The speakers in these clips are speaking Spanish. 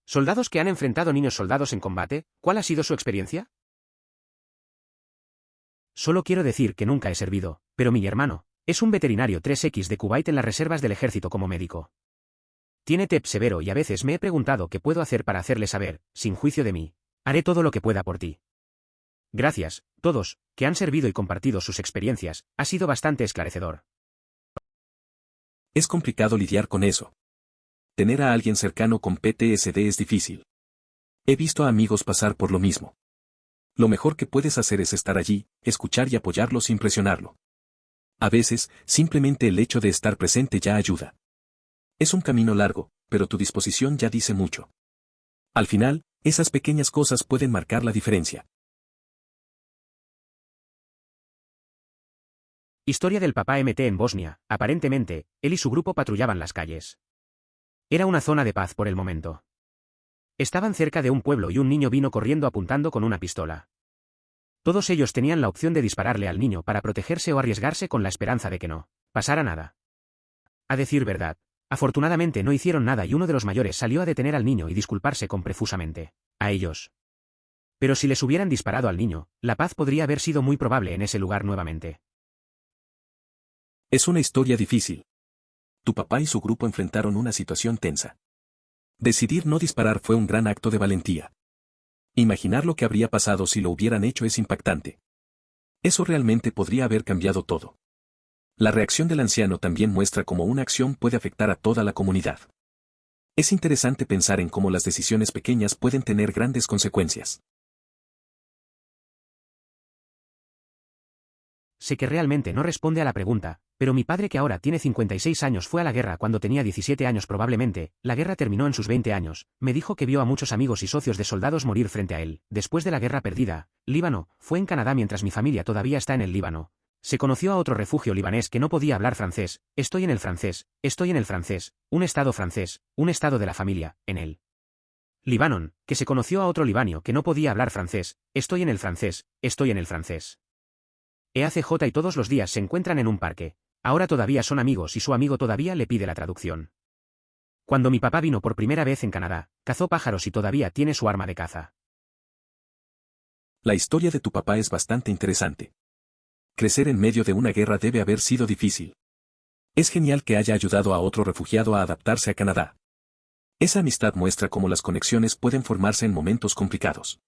Soldados que han enfrentado niños soldados en combate, ¿cuál ha sido su experiencia? Solo quiero decir que nunca he servido, pero mi hermano es un veterinario 3X de Kuwait en las reservas del ejército como médico. Tiene TEP severo y a veces me he preguntado qué puedo hacer para hacerle saber, sin juicio de mí. Haré todo lo que pueda por ti. Gracias, todos, que han servido y compartido sus experiencias, ha sido bastante esclarecedor. Es complicado lidiar con eso. Tener a alguien cercano con PTSD es difícil. He visto a amigos pasar por lo mismo. Lo mejor que puedes hacer es estar allí, escuchar y apoyarlo sin presionarlo. A veces, simplemente el hecho de estar presente ya ayuda. Es un camino largo, pero tu disposición ya dice mucho. Al final, esas pequeñas cosas pueden marcar la diferencia. Historia del papá MT en Bosnia. Aparentemente, él y su grupo patrullaban las calles. Era una zona de paz por el momento. Estaban cerca de un pueblo y un niño vino corriendo apuntando con una pistola. Todos ellos tenían la opción de dispararle al niño para protegerse o arriesgarse con la esperanza de que no pasara nada. A decir verdad, afortunadamente no hicieron nada y uno de los mayores salió a detener al niño y disculparse profusamente a ellos. Pero si les hubieran disparado al niño, la paz podría haber sido muy probable en ese lugar nuevamente. Es una historia difícil. Tu papá y su grupo enfrentaron una situación tensa. Decidir no disparar fue un gran acto de valentía. Imaginar lo que habría pasado si lo hubieran hecho es impactante. Eso realmente podría haber cambiado todo. La reacción del anciano también muestra cómo una acción puede afectar a toda la comunidad. Es interesante pensar en cómo las decisiones pequeñas pueden tener grandes consecuencias. Sé que realmente no responde a la pregunta, pero mi padre que ahora tiene 56 años fue a la guerra cuando tenía 17 años probablemente, la guerra terminó en sus 20 años, me dijo que vio a muchos amigos y socios de soldados morir frente a él, después de la guerra perdida, Líbano, fue en Canadá mientras mi familia todavía está en el Líbano. Se conoció a otro refugio libanés que no podía hablar francés, estoy en el francés, un estado de la familia, en el Líbano, que se conoció a otro libanio que no podía hablar francés, estoy en el francés. EACJ y todos los días se encuentran en un parque. Ahora todavía son amigos y su amigo todavía le pide la traducción. Cuando mi papá vino por primera vez en Canadá, cazó pájaros y todavía tiene su arma de caza. La historia de tu papá es bastante interesante. Crecer en medio de una guerra debe haber sido difícil. Es genial que haya ayudado a otro refugiado a adaptarse a Canadá. Esa amistad muestra cómo las conexiones pueden formarse en momentos complicados.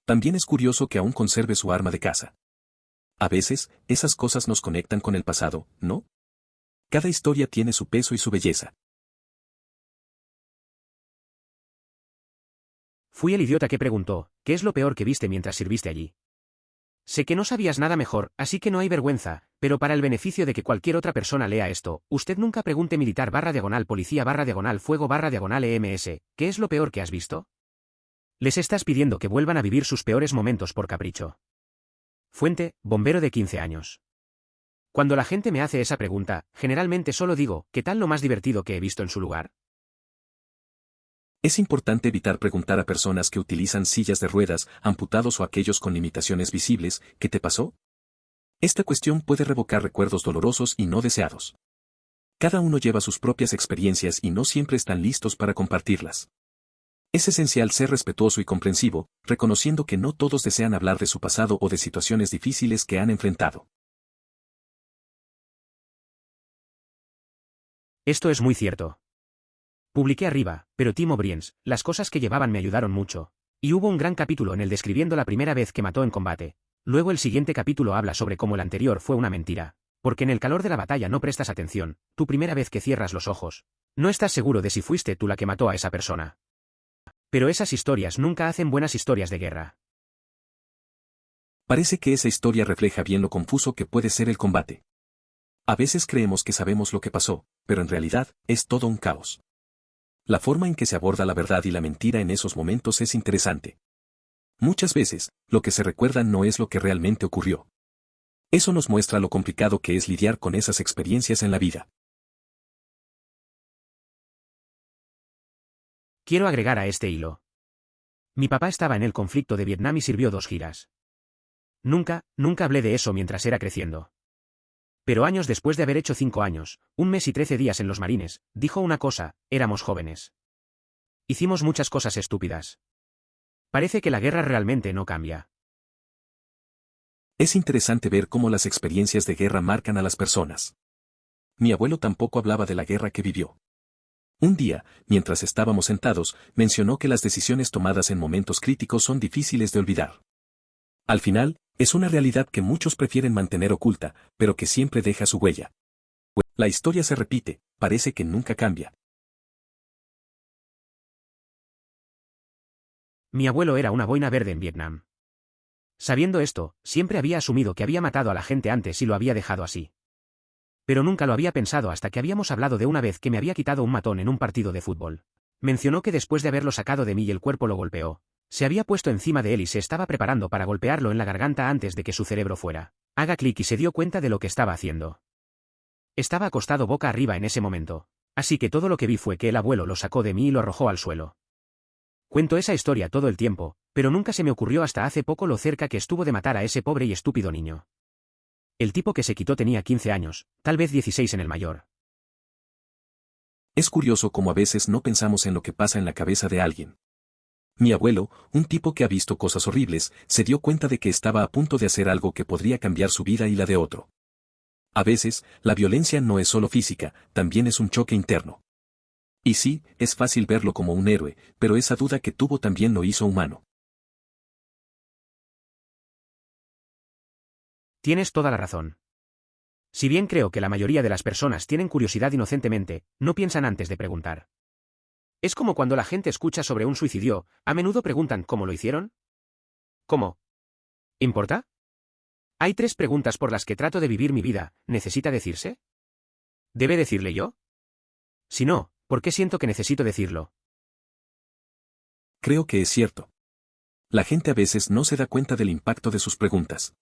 También es curioso que aún conserve su arma de caza. A veces, esas cosas nos conectan con el pasado, ¿no? Cada historia tiene su peso y su belleza. Fui el idiota que preguntó, ¿qué es lo peor que viste mientras sirviste allí? Sé que no sabías nada mejor, así que no hay vergüenza, pero para el beneficio de que cualquier otra persona lea esto, usted nunca pregunte militar/policía/fuego/EMS, ¿qué es lo peor que has visto? Les estás pidiendo que vuelvan a vivir sus peores momentos por capricho. Fuente, bombero de 15 años. Cuando la gente me hace esa pregunta, generalmente solo digo, ¿qué tal lo más divertido que he visto en su lugar? Es importante evitar preguntar a personas que utilizan sillas de ruedas, amputados o aquellos con limitaciones visibles, ¿qué te pasó? Esta cuestión puede revocar recuerdos dolorosos y no deseados. Cada uno lleva sus propias experiencias y no siempre están listos para compartirlas. Es esencial ser respetuoso y comprensivo, reconociendo que no todos desean hablar de su pasado o de situaciones difíciles que han enfrentado. Esto es muy cierto. Publiqué arriba, pero Tim O'Briens, las cosas que llevaban me ayudaron mucho. Y hubo un gran capítulo en el describiendo la primera vez que mató en combate. Luego el siguiente capítulo habla sobre cómo el anterior fue una mentira. Porque en el calor de la batalla no prestas atención, tu primera vez que cierras los ojos. No estás seguro de si fuiste tú la que mató a esa persona. Pero esas historias nunca hacen buenas historias de guerra. Parece que esa historia refleja bien lo confuso que puede ser el combate. A veces creemos que sabemos lo que pasó, pero en realidad, es todo un caos. La forma en que se aborda la verdad y la mentira en esos momentos es interesante. Muchas veces, lo que se recuerda no es lo que realmente ocurrió. Eso nos muestra lo complicado que es lidiar con esas experiencias en la vida. Quiero agregar a este hilo. Mi papá estaba en el conflicto de Vietnam y sirvió 2 giras. Nunca hablé de eso mientras era creciendo. Pero años después de haber hecho 5 años, 1 mes y 13 días en los Marines, dijo una cosa, éramos jóvenes. Hicimos muchas cosas estúpidas. Parece que la guerra realmente no cambia. Es interesante ver cómo las experiencias de guerra marcan a las personas. Mi abuelo tampoco hablaba de la guerra que vivió. Un día, mientras estábamos sentados, mencionó que las decisiones tomadas en momentos críticos son difíciles de olvidar. Al final, es una realidad que muchos prefieren mantener oculta, pero que siempre deja su huella. La historia se repite, parece que nunca cambia. Mi abuelo era una boina verde en Vietnam. Sabiendo esto, siempre había asumido que había matado a la gente antes y lo había dejado así. Pero nunca lo había pensado hasta que habíamos hablado de una vez que me había quitado un matón en un partido de fútbol. Mencionó que después de haberlo sacado de mí y el cuerpo lo golpeó, se había puesto encima de él y se estaba preparando para golpearlo en la garganta antes de que su cerebro fuera. Haga clic y se dio cuenta de lo que estaba haciendo. Estaba acostado boca arriba en ese momento, así que todo lo que vi fue que el abuelo lo sacó de mí y lo arrojó al suelo. Cuento esa historia todo el tiempo, pero nunca se me ocurrió hasta hace poco lo cerca que estuvo de matar a ese pobre y estúpido niño. El tipo que se quitó tenía 15 años, tal vez 16 en el mayor. Es curioso cómo a veces no pensamos en lo que pasa en la cabeza de alguien. Mi abuelo, un tipo que ha visto cosas horribles, se dio cuenta de que estaba a punto de hacer algo que podría cambiar su vida y la de otro. A veces, la violencia no es solo física, también es un choque interno. Y sí, es fácil verlo como un héroe, pero esa duda que tuvo también lo hizo humano. Tienes toda la razón. Si bien creo que la mayoría de las personas tienen curiosidad inocentemente, no piensan antes de preguntar. Es como cuando la gente escucha sobre un suicidio, a menudo preguntan ¿cómo lo hicieron? ¿Cómo? ¿Importa? Hay 3 preguntas por las que trato de vivir mi vida, ¿necesita decirse? ¿Debe decirle yo? Si no, ¿por qué siento que necesito decirlo? Creo que es cierto. La gente a veces no se da cuenta del impacto de sus preguntas.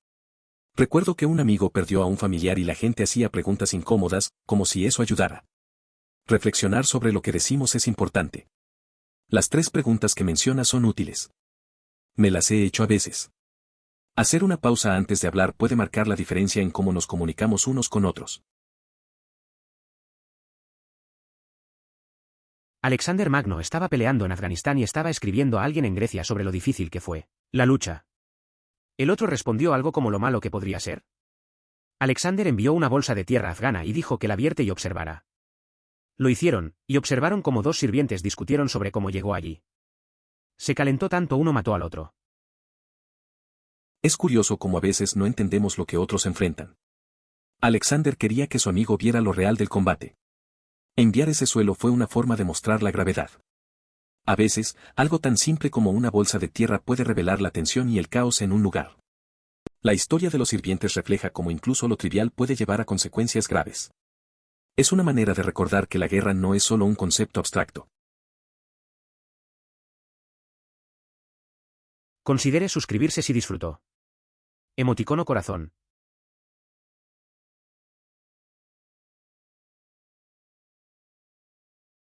Recuerdo que un amigo perdió a un familiar y la gente hacía preguntas incómodas, como si eso ayudara. Reflexionar sobre lo que decimos es importante. Las 3 preguntas que menciona son útiles. Me las he hecho a veces. Hacer una pausa antes de hablar puede marcar la diferencia en cómo nos comunicamos unos con otros. Alexander Magno estaba peleando en Afganistán y estaba escribiendo a alguien en Grecia sobre lo difícil que fue la lucha. El otro respondió algo como lo malo que podría ser. Alexander envió una bolsa de tierra afgana y dijo que la vierte y observara. Lo hicieron, y observaron cómo 2 sirvientes discutieron sobre cómo llegó allí. Se calentó tanto uno mató al otro. Es curioso cómo a veces no entendemos lo que otros enfrentan. Alexander quería que su amigo viera lo real del combate. Enviar ese suelo fue una forma de mostrar la gravedad. A veces, algo tan simple como una bolsa de tierra puede revelar la tensión y el caos en un lugar. La historia de los sirvientes refleja cómo incluso lo trivial puede llevar a consecuencias graves. Es una manera de recordar que la guerra no es solo un concepto abstracto. Considere suscribirse si disfrutó. Emoticono corazón.